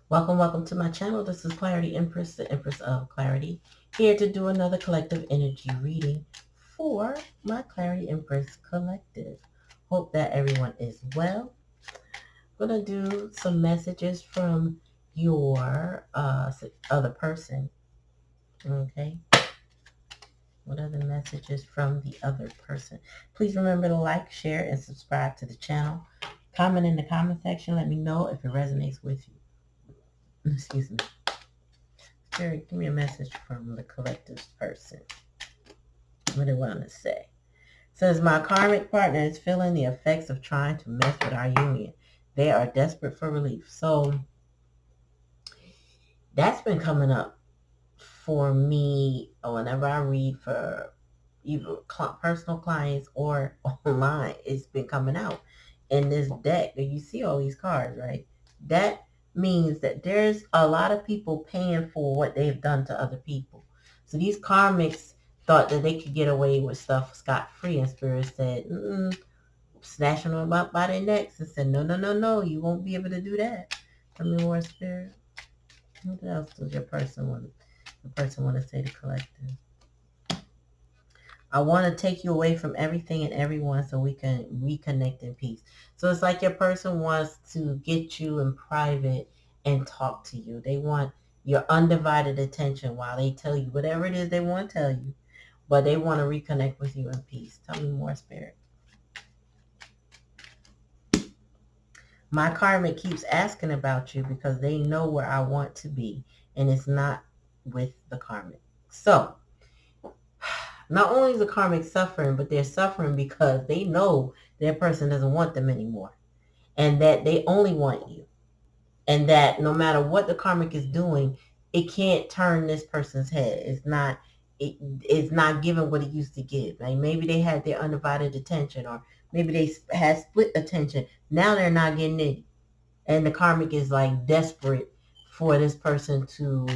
Welcome to my channel. This is Clarityempress, the Empress of Clarity, here to do another collective energy reading for my Clarityempress collective. Hope that everyone is well. I'm going to do some messages from your other person. Okay. What are the messages from the other person? Please remember to like, share, and subscribe to the channel. Comment in the comment section. Let me know if it resonates with you. Excuse me. Spirit, give me a message from the collective person. What do they want to say? It says, my karmic partner is feeling the effects of trying to mess with our union. They are desperate for relief. So that's been coming up for me whenever I read for either personal clients or online. It's been coming out in this deck. You see all these cards, right? That means that there's a lot of people paying for what they've done to other people. So these karmics thought that they could get away with stuff scot-free, and Spirit said, snatching them up by their necks and said, no, you won't be able to do that. Tell me more, Spirit. What else does the person want to say to collective? I want to take you away from everything and everyone so we can reconnect in peace. So it's like your person wants to get you in private and talk to you. They want your undivided attention while they tell you whatever it is they want to tell you, but they want to reconnect with you in peace. Tell me more, Spirit. My karmic keeps asking about you because they know where I want to be, and it's not with the karmic. So not only is the karmic suffering, but they're suffering because they know their person doesn't want them anymore, and that they only want you, and that no matter what the karmic is doing, it can't turn this person's head. It's not giving what it used to give. Like maybe they had their undivided attention, or maybe they had split attention. Now they're not getting it, and the karmic is like desperate for this person to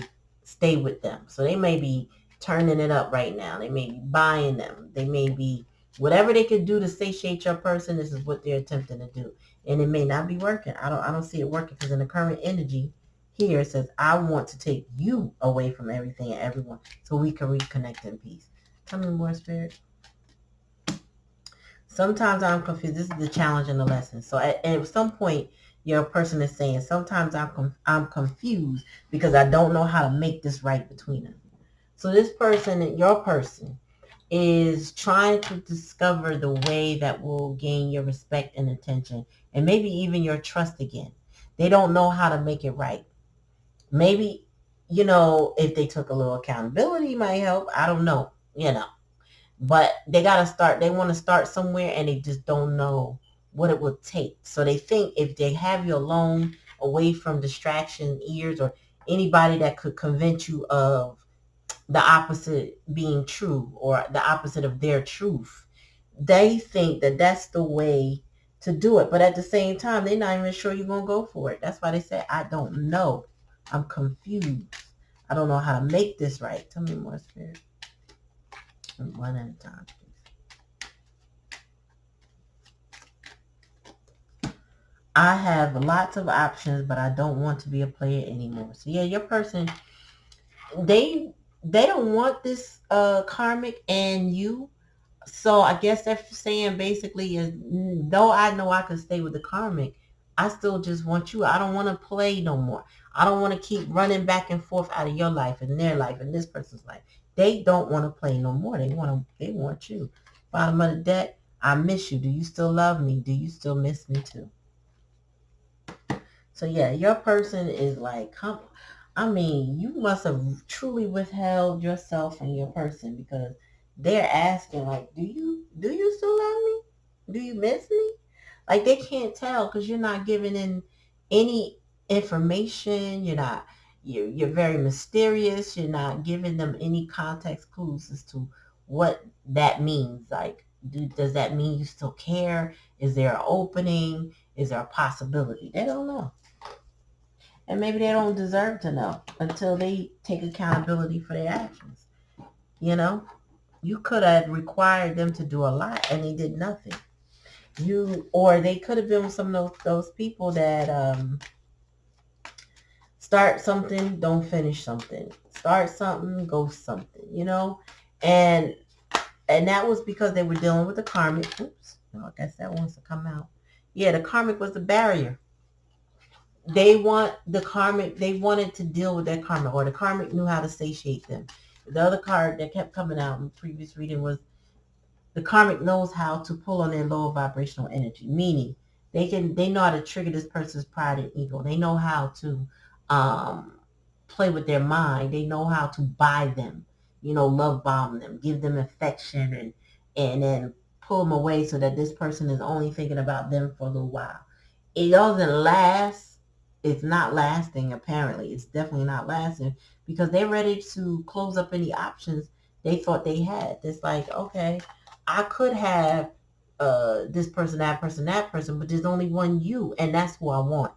stay with them. So they may be turning it up right now. They may be buying them. They may be whatever they could do to satiate your person. This is what they're attempting to do, and it may not be working. I don't see it working, because in the current energy here it says, I want to take you away from everything and everyone so we can reconnect in peace. Tell me more, Spirit. Sometimes I'm confused. This is the challenge and the lesson. So at some point, your person is saying, sometimes I'm confused because I don't know how to make this right between them. So this person, your person, is trying to discover the way that will gain your respect and attention, and maybe even your trust again. They don't know how to make it right. Maybe, if they took a little accountability might help. I don't know, But they got to start. They want to start somewhere, and they just don't know what it will take. So they think if they have you alone, away from distraction, ears, or anybody that could convince you of the opposite being true, or the opposite of their truth, they think that that's the way to do it. But at the same time, they're not even sure you're going to go for it. That's why they say, I don't know. I'm confused. I don't know how to make this right. Tell me more, Spirit. One at a time, please. I have lots of options, but I don't want to be a player anymore. So yeah, your person, they don't want this karmic and you. So I guess they're saying basically is, though I know I can stay with the karmic, I still just want you. I don't want to play no more. I don't want to keep running back and forth out of your life and their life and this person's life. They don't want to play no more. They want you. Bottom of the deck, I miss you. Do you still love me? Do you still miss me too? So yeah, your person is like, you must have truly withheld yourself from your person, because they're asking like, do you still love me? Do you miss me? Like they can't tell because you're not giving in any information. You're very mysterious. You're not giving them any context clues as to what that means. Like, does that mean you still care? Is there an opening? Is there a possibility? They don't know. And maybe they don't deserve to know until they take accountability for their actions. You could have required them to do a lot and they did nothing. Or they could have been some of those people that Start something, don't finish something. Start something, go something, you know? And that was because they were dealing with the karmic. Oops, no, I guess that wants to come out. Yeah, the karmic was the barrier. They wanted to deal with that karmic, or the karmic knew how to satiate them. The other card that kept coming out in the previous reading was the karmic knows how to pull on their lower vibrational energy, meaning they know how to trigger this person's pride and ego. They know how to um, play with their mind. They know how to buy them, love bomb them, give them affection, and then pull them away so that this person is only thinking about them for a little while. It doesn't last. It's not lasting, apparently. It's definitely not lasting because they're ready to close up any options they thought they had. It's like, okay, I could have this person, that person, but there's only one you, and that's who I want.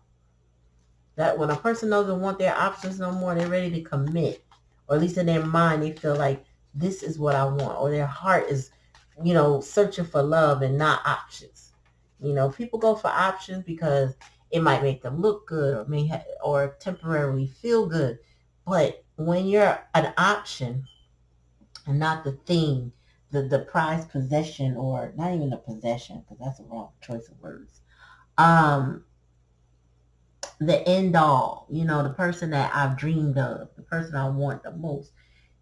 That when a person doesn't want their options no more, they're ready to commit. Or at least in their mind, they feel like this is what I want. Or their heart is, searching for love and not options. People go for options because it might make them look good or temporarily feel good. But when you're an option and not the thing, the prized possession, or not even a possession, because that's a wrong choice of words. The end all, the person that I've dreamed of, the person I want the most.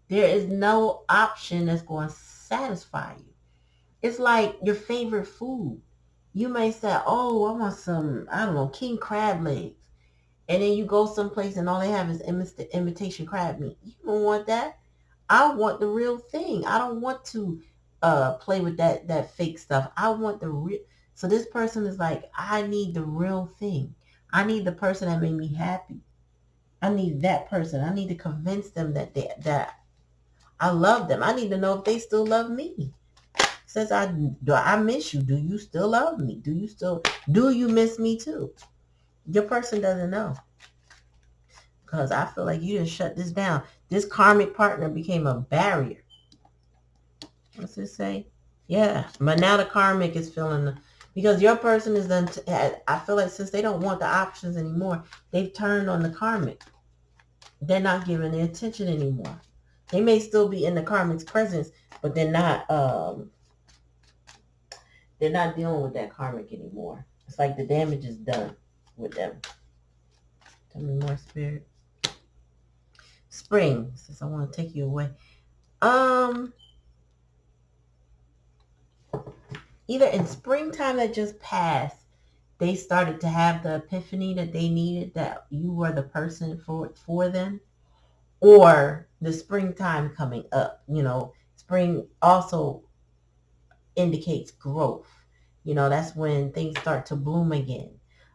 There is no option that's going to satisfy you. It's like your favorite food. You may say, oh, I want some, I don't know, king crab legs. And then you go someplace and all they have is imitation crab meat. You don't want that. I want the real thing. I don't want to play with that fake stuff. I want the real. So this person is like, I need the real thing. I need the person that made me happy. I need that person. I need to convince them that I love them. I need to know if they still love me. Since I miss you, do you still love me? Do you miss me too? Your person doesn't know. Because I feel like you didn't shut this down. This karmic partner became a barrier. What's it say? Yeah, but now the karmic is feeling because your person is done. I feel like since they don't want the options anymore, they've turned on the karmic. They're not giving their attention anymore. They may still be in the karmic's presence, but they're not. They're not dealing with that karmic anymore. It's like the damage is done with them. Tell me more, spirit. Spring, since I want to take you away. Either in springtime that just passed, they started to have the epiphany that they needed, that you were the person for them, or the springtime coming up. Spring also indicates growth. That's when things start to bloom again.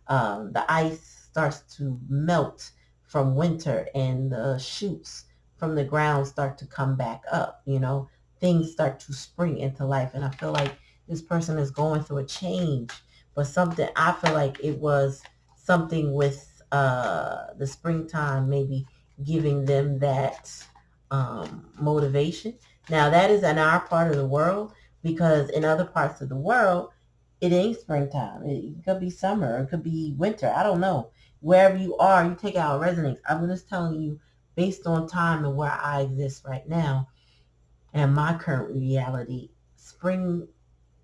The ice starts to melt from winter and the shoots from the ground start to come back up. Things start to spring into life. And I feel like this person is going through a change, but I feel like it was something with the springtime maybe giving them that motivation. Now that is in our part of the world, because in other parts of the world, it ain't springtime. It could be summer. It could be winter. I don't know. Wherever you are, you take out resonance. I'm just telling you based on time and where I exist right now and my current reality. Spring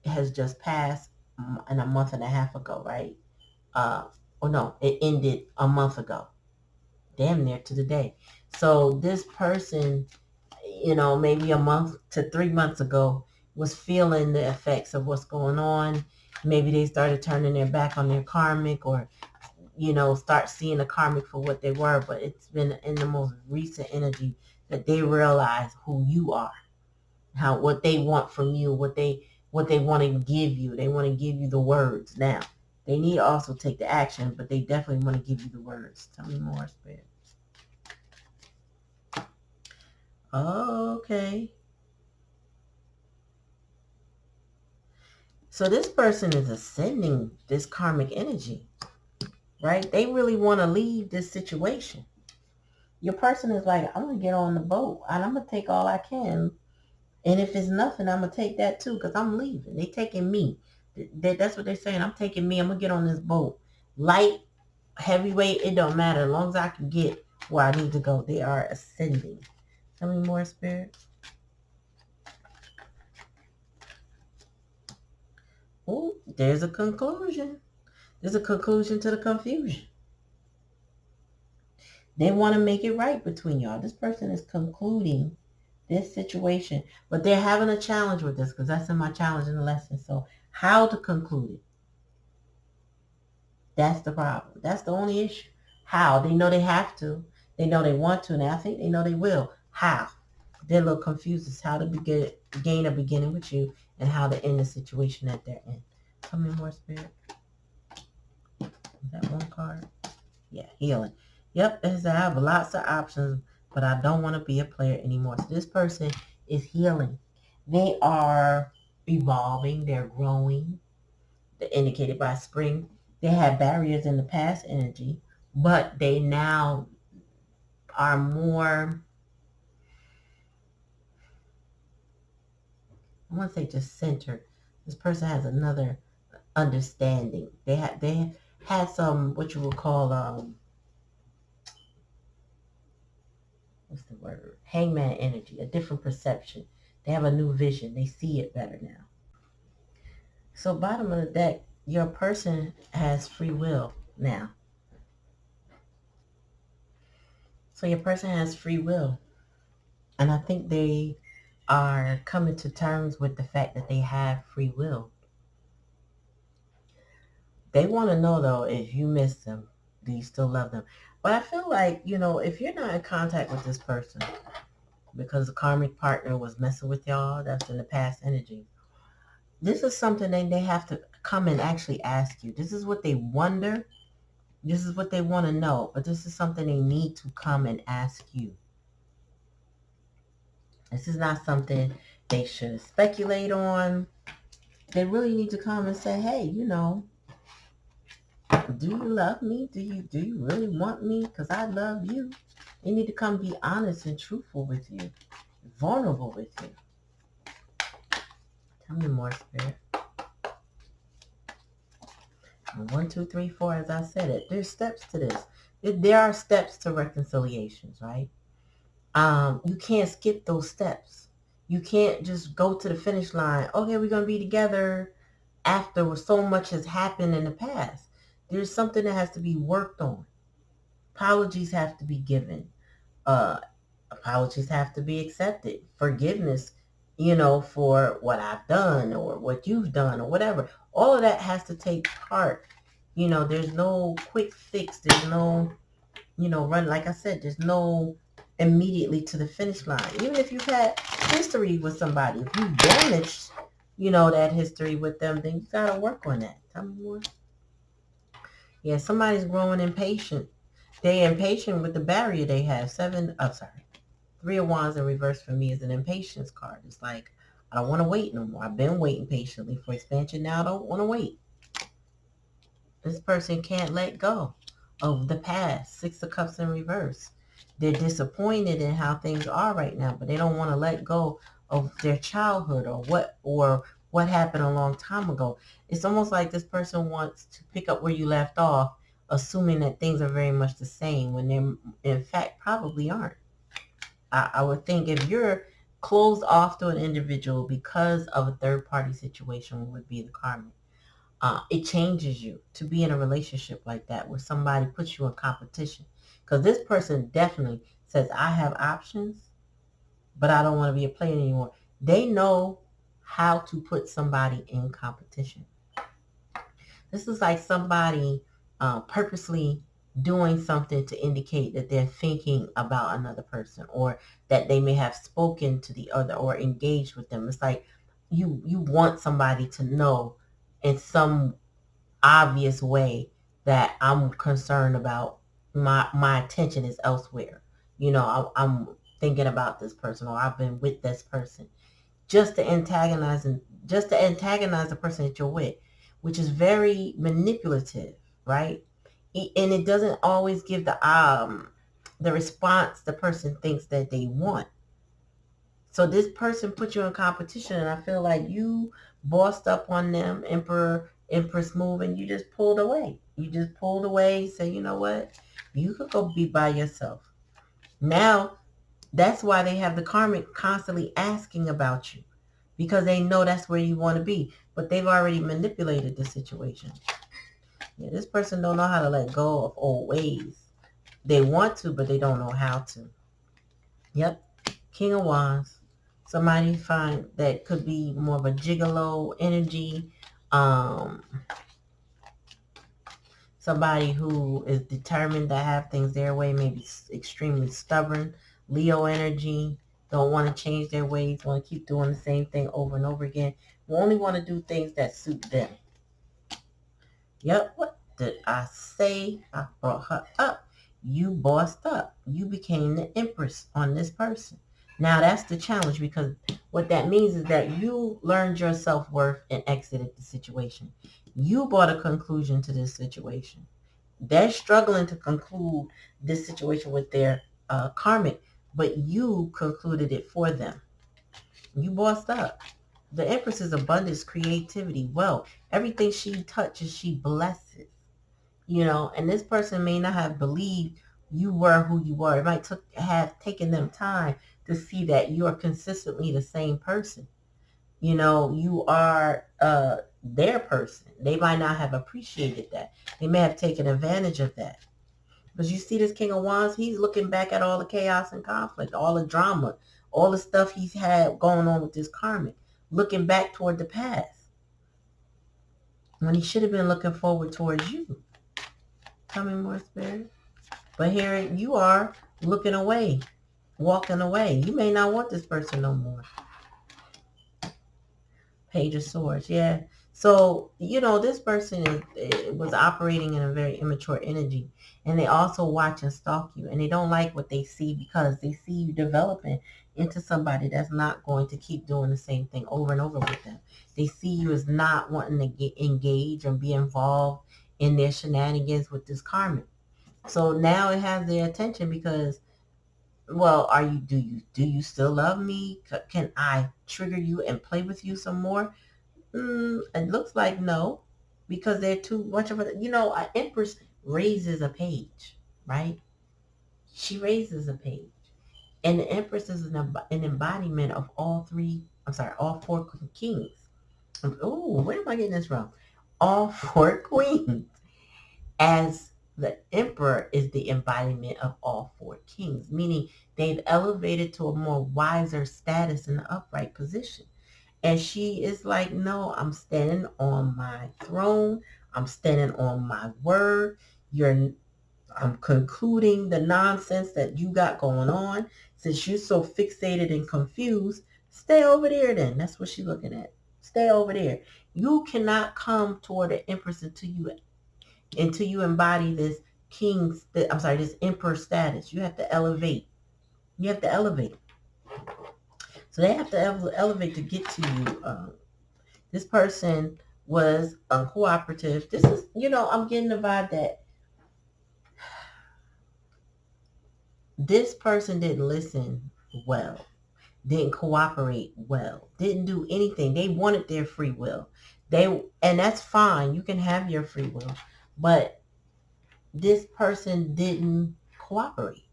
has just passed in a month and a half ago, right? No, it ended a month ago. Damn near to the day. So this person, maybe a month to 3 months ago was feeling the effects of what's going on. Maybe they started turning their back on their karmic, or, start seeing the karmic for what they were. But it's been in the most recent energy that they realize who you are, what they want from you, what they want to give you. They want to give you the words now. They need to also take the action, but they definitely want to give you the words. Tell me more, Spirit. Okay. So this person is ascending this karmic energy, right? They really want to leave this situation. Your person is like, I'm going to get on the boat and I'm going to take all I can. And if it's nothing, I'm going to take that too, because I'm leaving. They taking me. That's what they're saying. I'm taking me. I'm going to get on this boat. Light, heavyweight, it don't matter. As long as I can get Well, I need to go. They are ascending. Tell me more, Spirit. Oh, there's a conclusion. There's a conclusion to the confusion. They want to make it right between y'all. This person is concluding this situation, but they're having a challenge with this because that's in my challenge in the lesson. So how to conclude it? That's the problem. That's the only issue. How? They know they have to. They know they want to, and I think they know they will. How? They're a little confused as how to gain a beginning with you and how to end the situation that they're in. Tell me more, Spirit. Is that one card? Yeah, healing. Yep, I have lots of options, but I don't want to be a player anymore. So this person is healing. They are evolving. They're growing. They're indicated by spring. They had barriers in the past energy, but they now are more, I want to say just centered. This person has another understanding. They had some, what you would call, what's the word? Hangman energy, a different perception. They have a new vision. They see it better now. So bottom of the deck, your person has free will now. So your person has free will. And I think they are coming to terms with the fact that they have free will. They want to know, though, if you miss them, do you still love them? But I feel like, if you're not in contact with this person because the karmic partner was messing with y'all, that's in the past energy, this is something they have to come and actually ask you. This is what they wonder. This is what they want to know. But this is something they need to come and ask you. This is not something they should speculate on. They really need to come and say, hey, do you love me? Do you really want me? Because I love you. They need to come be honest and truthful with you. Vulnerable with you. Tell me more, Spirit. 1, 2, 3, 4, as I said it. There's steps to this. There are steps to reconciliations, right? You can't skip those steps. You can't just go to the finish line. Okay, we're going to be together after so much has happened in the past. There's something that has to be worked on. Apologies have to be given. Apologies have to be accepted. Forgiveness, for what I've done or what you've done or whatever. All of that has to take part. There's no quick fix. There's no, run. Like I said, there's no immediately to the finish line. Even if you've had history with somebody, if you've damaged, that history with them, then you got to work on that. Tell me more. Yeah, somebody's growing impatient. They're impatient with the barrier they have. 3 of Wands in reverse for me is an impatience card. It's like, I don't want to wait no more. I've been waiting patiently for expansion. Now I don't want to wait. This person can't let go of the past. 6 of Cups in reverse. They're disappointed in how things are right now, but they don't want to let go of their childhood or what happened a long time ago. It's almost like this person wants to pick up where you left off, assuming that things are very much the same when they in fact probably aren't. I would think if you're closed off to an individual because of a third-party situation, would be the karmic. It changes you to be in a relationship like that where somebody puts you in competition. Because this person definitely says, I have options, but I don't want to be a player anymore. They know how to put somebody in competition. This is like somebody purposely doing something to indicate that they're thinking about another person or that they may have spoken to the other or engaged with them. It's like you want somebody to know in some obvious way that I'm concerned about my attention is elsewhere. I'm thinking about this person or I've been with this person just to antagonize the person that you're with, which is very manipulative, right? And it doesn't always give the response the person thinks that they want. So this person put you in competition, and I feel like you bossed up on them, Empress move, and you just pulled away. You just pulled away, say, you know what? You could go be by yourself. Now, that's why they have the karmic constantly asking about you, because they know that's where you want to be, but they've already manipulated the situation. Yeah, this person don't know how to let go of old ways. They want to, but they don't know how to. Yep. King of Wands. Somebody find that could be more of a gigolo energy. Somebody who is determined to have things their way, maybe extremely stubborn. Leo energy. Don't want to change their ways. Want to keep doing the same thing over and over again. We only want to do things that suit them. Yep. What did I say? I brought her up. You bossed up. You became the empress on this person. Now that's the challenge, because what that means is that you learned your self-worth and exited the situation. You brought a conclusion to this situation. They're struggling to conclude this situation with their karmic, but you concluded it for them. You bossed up. The empress is abundance, creativity, wealth. Everything she touches, she blesses. And this person may not have believed you were who you were. It might have taken them time to see that you are consistently the same person. You are their person. They might not have appreciated that. They may have taken advantage of that. Because you see this King of Wands, he's looking back at all the chaos and conflict, all the drama, all the stuff he's had going on with this karmic, looking back toward the past, when he should have been looking forward towards you. Tell me more, Spirit. But here you are looking away, walking away. You may not want this person no more. Page of Swords, yeah. So, this person was operating in a very immature energy. And they also watch and stalk you. And they don't like what they see, because they see you developing into somebody that's not going to keep doing the same thing over and over with them. They see you as not wanting to get engaged and be involved in their shenanigans with this karmic. So now it has their attention, because, well, do you still love me? Can I trigger you and play with you some more? It looks like no, because they're too much of an empress raises a page, right? She raises a page. And the empress is an embodiment of all four kings. Oh, where am I getting this from? All four queens. As the emperor is the embodiment of all four kings, meaning they've elevated to a more wiser status in the upright position. And she is like, no, I'm standing on my throne. I'm standing on my word. I'm concluding the nonsense that you got going on. Since you're so fixated and confused, stay over there then. That's what she's looking at. Stay over there. You cannot come toward the empress until you embody this this emperor status. You have to elevate. You have to elevate. So they have to elevate to get to you. This person was uncooperative. This is, I'm getting the vibe that this person didn't listen well, didn't cooperate well, didn't do anything. They wanted their free will. And that's fine. You can have your free will, but this person didn't cooperate.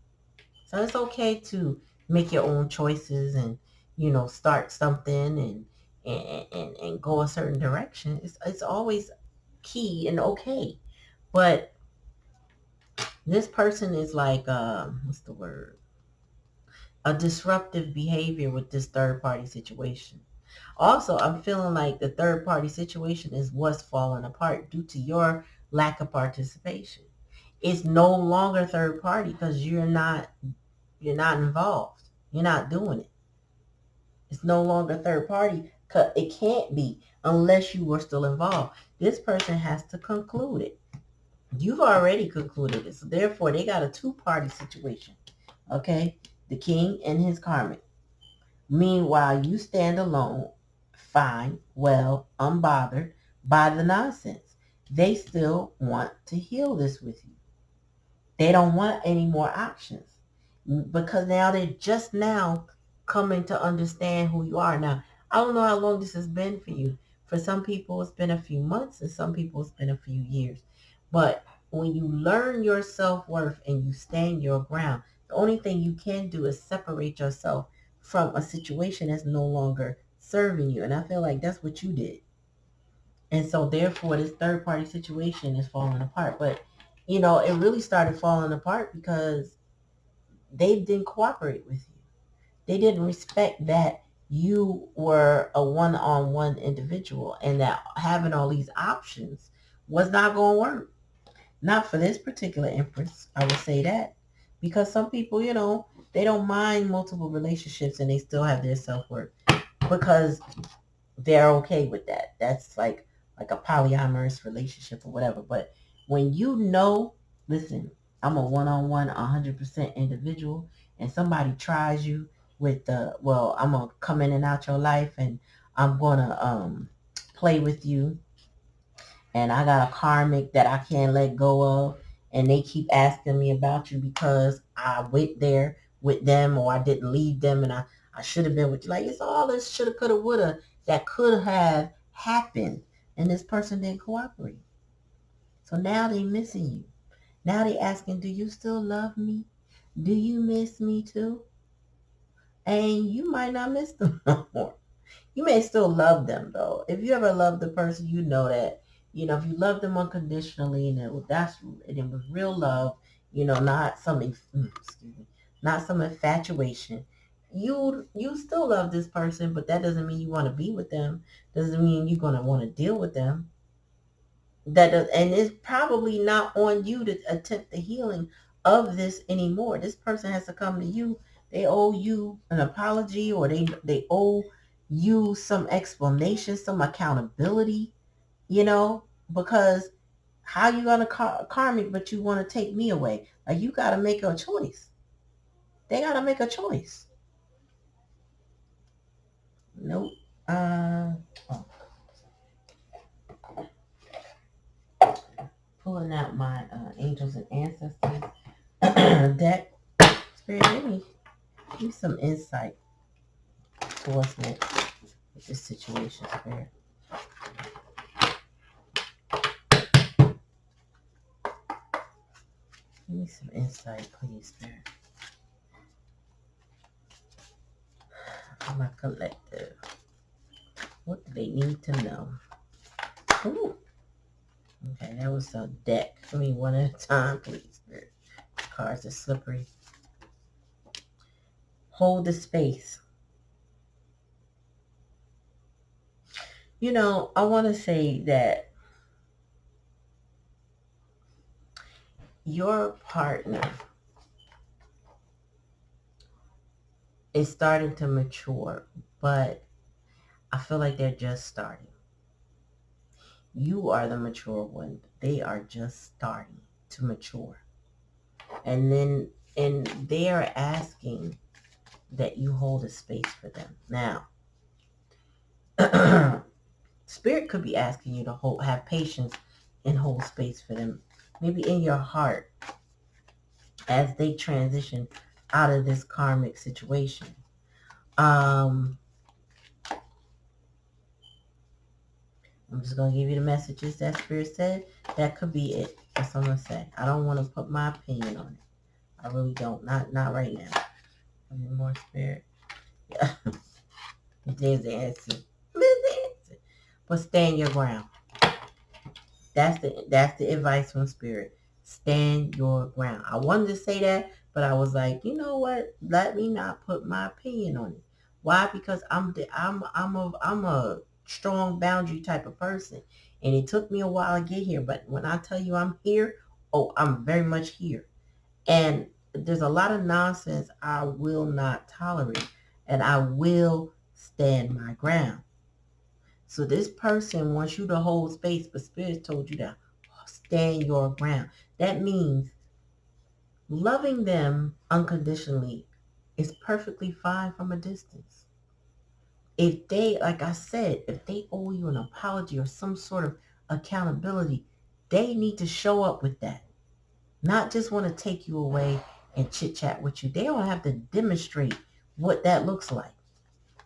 So it's okay to make your own choices and, start something and go a certain direction. It's always key and okay. But this person is like, what's the word? A disruptive behavior with this third party situation. Also, I'm feeling like the third party situation is what's falling apart due to your lack of participation. It's no longer third party because you're not involved. You're not doing it. It's no longer third party. It can't be unless you were still involved. This person has to conclude it. You've already concluded it. So therefore, they got a two-party situation. Okay? The king and his karmic. Meanwhile, you stand alone, fine, well, unbothered by the nonsense. They still want to heal this with you. They don't want any more options, because now they're just now coming to understand who you are. Now, I don't know how long this has been for you. For some people, it's been a few months, and some people, it's been a few years. But when you learn your self-worth and you stand your ground, The only thing you can do is separate yourself from a situation that's no longer serving you. And I feel like that's what you did. And so therefore this third party situation is falling apart. But, it really started falling apart because they didn't cooperate with you. They didn't respect that you were a one-on-one individual and that having all these options was not going to work. Not for this particular Empress, I would say that. Because some people, they don't mind multiple relationships and they still have their self-worth because they're okay with that. That's like a polyamorous relationship or whatever. But when listen, I'm a one-on-one 100% individual and somebody tries you with I'm going to come in and out your life and I'm going to play with you and I got a karmic that I can't let go of and they keep asking me about you because I went there with them or I didn't leave them and I should have been with you. Like, it's all this shoulda, coulda, woulda that could have happened and this person didn't cooperate. So now they missing you. Now they asking, do you still love me? Do you miss me too? And you might not miss them no more. You may still love them though. If you ever loved the person, you know that, if you love them unconditionally and it was real love, not not some infatuation. You still love this person, but that doesn't mean you want to be with them. Doesn't mean you're gonna want to deal with them. And it's probably not on you to attempt the healing of this anymore. This person has to come to you. They owe you an apology or they owe you some explanation, some accountability, because how you gonna karmic but you want to take me away? Like, you got to make a choice. They got to make a choice. Nope. Oh. Pulling out my angels and ancestors deck. Spirit, give me some insight to what's next with this situation, Spirit. Give me some insight, please, Spirit. For my collective. What do they need to know? Ooh. Okay, that was a deck. Give me one at a time, please, Spirit. The cards are slippery. Hold the space. I want to say that your partner is starting to mature, but I feel like they're just starting. You are the mature one. They are just starting to mature. And they are asking that you hold a space for them. Now, Spirit could be asking you to have patience and hold space for them. Maybe in your heart as they transition out of this karmic situation. I'm just going to give you the messages that Spirit said. That could be it. That's what I'm going to say. I don't want to put my opinion on it. I really don't. Not right now. Any more, Spirit? Yeah. There's the answer. But stand your ground. That's the advice from Spirit. Stand your ground. I wanted to say that, but I was like, you know what? Let me not put my opinion on it. Why? Because I'm a strong boundary type of person, and it took me a while to get here. But when I tell you I'm here, I'm very much here. And there's a lot of nonsense I will not tolerate, and I will stand my ground. So this person wants you to hold space, but Spirit told you to stand your ground. That means loving them unconditionally is perfectly fine from a distance. If they, like I said, if they owe you an apology or some sort of accountability, they need to show up with that. Not just want to take you away and chit chat with you. They don't have to demonstrate what that looks like.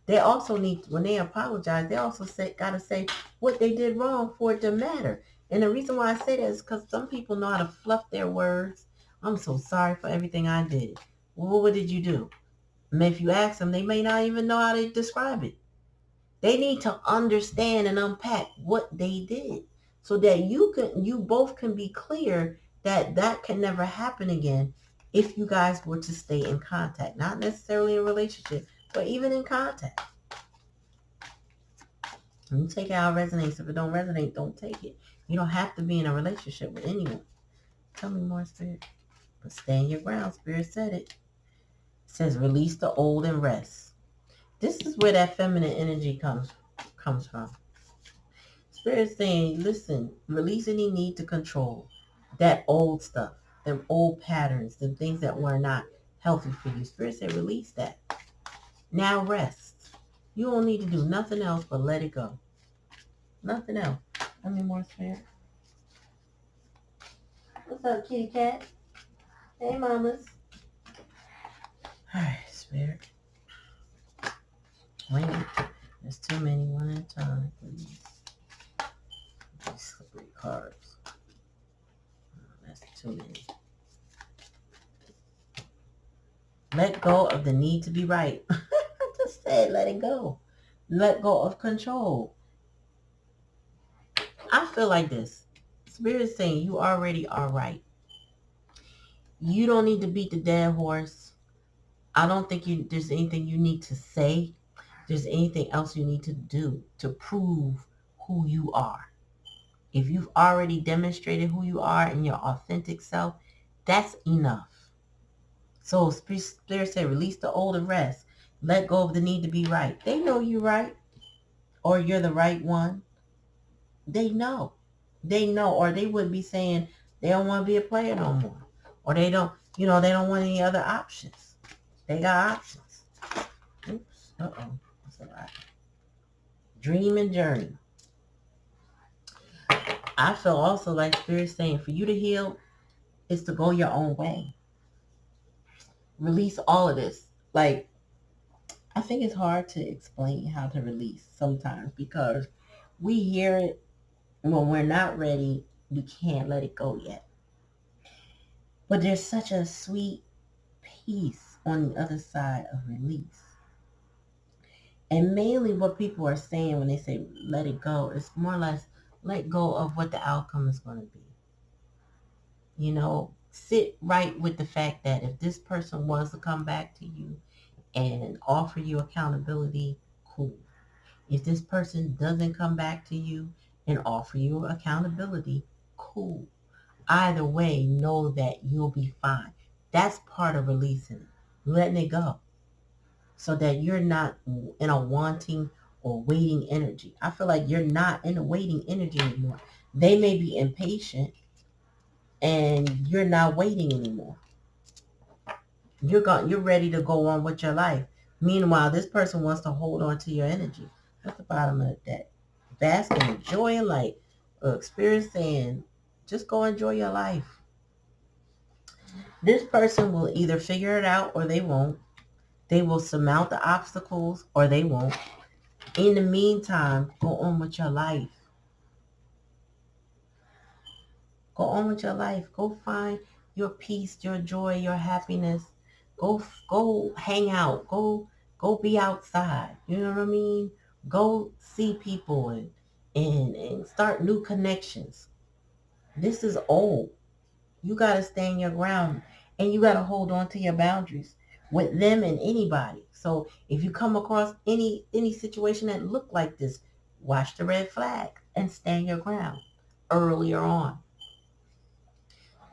They also need, when they apologize, they also gotta say what they did wrong for it to matter. And the reason why I say that is because some people know how to fluff their words. I'm so sorry for everything I did. Well, what did you do? And if you ask them, they may not even know how to describe it. They need to understand and unpack what they did so that you both can be clear that that can never happen again if you guys were to stay in contact. Not necessarily in a relationship, but even in contact. And you take it how it resonates. If it don't resonate, don't take it. You don't have to be in a relationship with anyone. Tell me more, Spirit. But stand your ground. Spirit said it. It says release the old and rest. This is where that feminine energy comes from. Spirit saying, listen, release any need to control that old stuff, them old patterns, the things that were not healthy for you. Spirit said, release that. Now rest. You don't need to do nothing else but let it go. Nothing else. Tell me more, Spirit. What's up, kitty cat? Hey, mamas. All right, Spirit. Wait. There's too many. One at a time, please. These slippery cards. That's too many. Let go of the need to be right. I just said let it go. Let go of control. I feel like this. Spirit is saying you already are right. You don't need to beat the dead horse. I don't think there's anything you need to say. There's anything else you need to do to prove who you are. If you've already demonstrated who you are in your authentic self, that's enough. So Spirit said, release the old and rest. Let go of the need to be right. They know you're right, or you're the right one. They know. They know, or they would be saying they don't want to be a player no more. Or they don't want any other options. They got options. Oops. Uh-oh. That's a lot. Dream and journey. I feel also like Spirit saying for you to heal is to go your own way. Release all of this. Like, I think it's hard to explain how to release sometimes because we hear it when we're not ready. We can't let it go yet. But there's such a sweet peace on the other side of release. And mainly what people are saying when they say let it go is more or less let go of what the outcome is going to be. You know, sit right with the fact that if this person wants to come back to you and offer you accountability, cool. If this person doesn't come back to you and offer you accountability, cool. Either way, know that you'll be fine. That's part of releasing it, letting it go, so that you're not in a wanting or waiting energy. I feel like you're not in a waiting energy anymore. They may be impatient and you're not waiting anymore. You're ready to go on with your life. Meanwhile, this person wants to hold on to your energy. At the bottom of the deck. Bask in joy and light. Spirit saying, just go enjoy your life. This person will either figure it out or they won't. They will surmount the obstacles or they won't. In the meantime, go on with your life. Go on with your life. Go find your peace, your joy, your happiness. Go hang out. Go be outside. You know what I mean? Go see people and start new connections. This is old. You got to stand your ground and you got to hold on to your boundaries with them and anybody. So if you come across any situation that look like this, watch the red flag and stand your ground earlier on.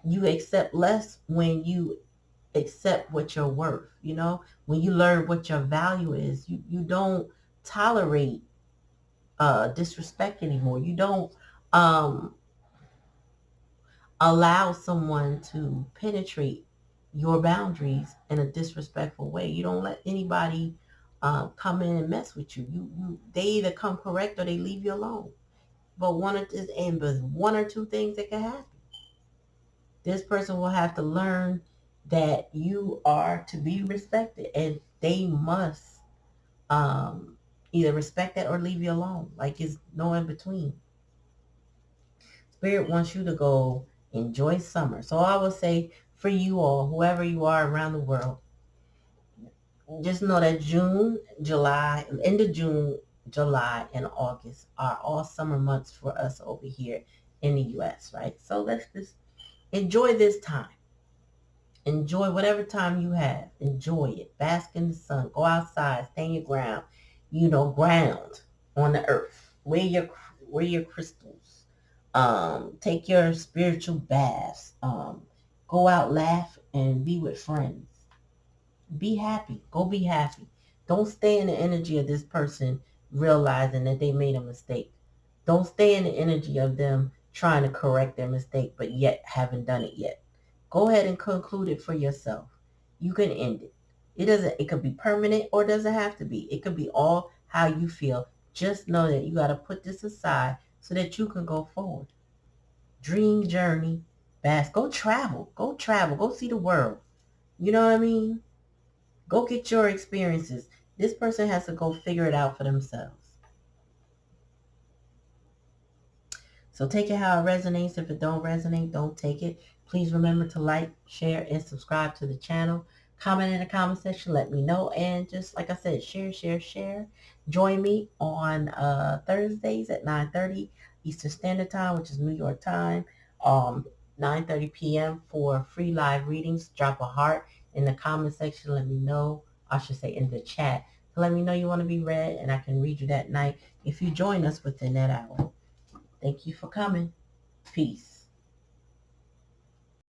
You accept less when you accept what you're worth. You know, when you learn what your value is, you don't tolerate disrespect anymore. You don't allow someone to penetrate your boundaries in a disrespectful way. You don't let anybody come in and mess with you. They either come correct or they leave you alone. But one or two things that can happen. This person will have to learn that you are to be respected, and they must either respect that or leave you alone. Like, it's no in between. Spirit wants you to go enjoy summer. So I would say for you all, whoever you are around the world, just know that June, July, end of June, July, and August are all summer months for us over here in the U.S., right? So let's just enjoy this time. Enjoy whatever time you have. Enjoy it. Bask in the sun. Go outside. Stand your ground. Ground on the earth. Wear your crystals. Take your spiritual baths. Go out, laugh, and be with friends. Be happy. Go be happy. Don't stay in the energy of this person realizing that they made a mistake. Don't stay in the energy of them trying to correct their mistake but yet haven't done it yet. Go ahead and conclude it for yourself. You can end it. It could be permanent or it doesn't have to be. It could be all how you feel. Just know that you got to put this aside so that you can go forward. Dream journey. Bass. Go travel. Go travel. Go see the world. You know what I mean? Go get your experiences. This person has to go figure it out for themselves. So take it how it resonates. If it don't resonate, don't take it. Please remember to like, share, and subscribe to the channel. Comment in the comment section. Let me know. And just like I said, share. Join me on Thursdays at 9:30 Eastern Standard Time, which is New York time. 9:30 p.m. for free live readings. Drop a heart in the comment section. Let me know. I should say in the chat. To let me know you want to be read, and I can read you that night if you join us within that hour. Thank you for coming. Peace.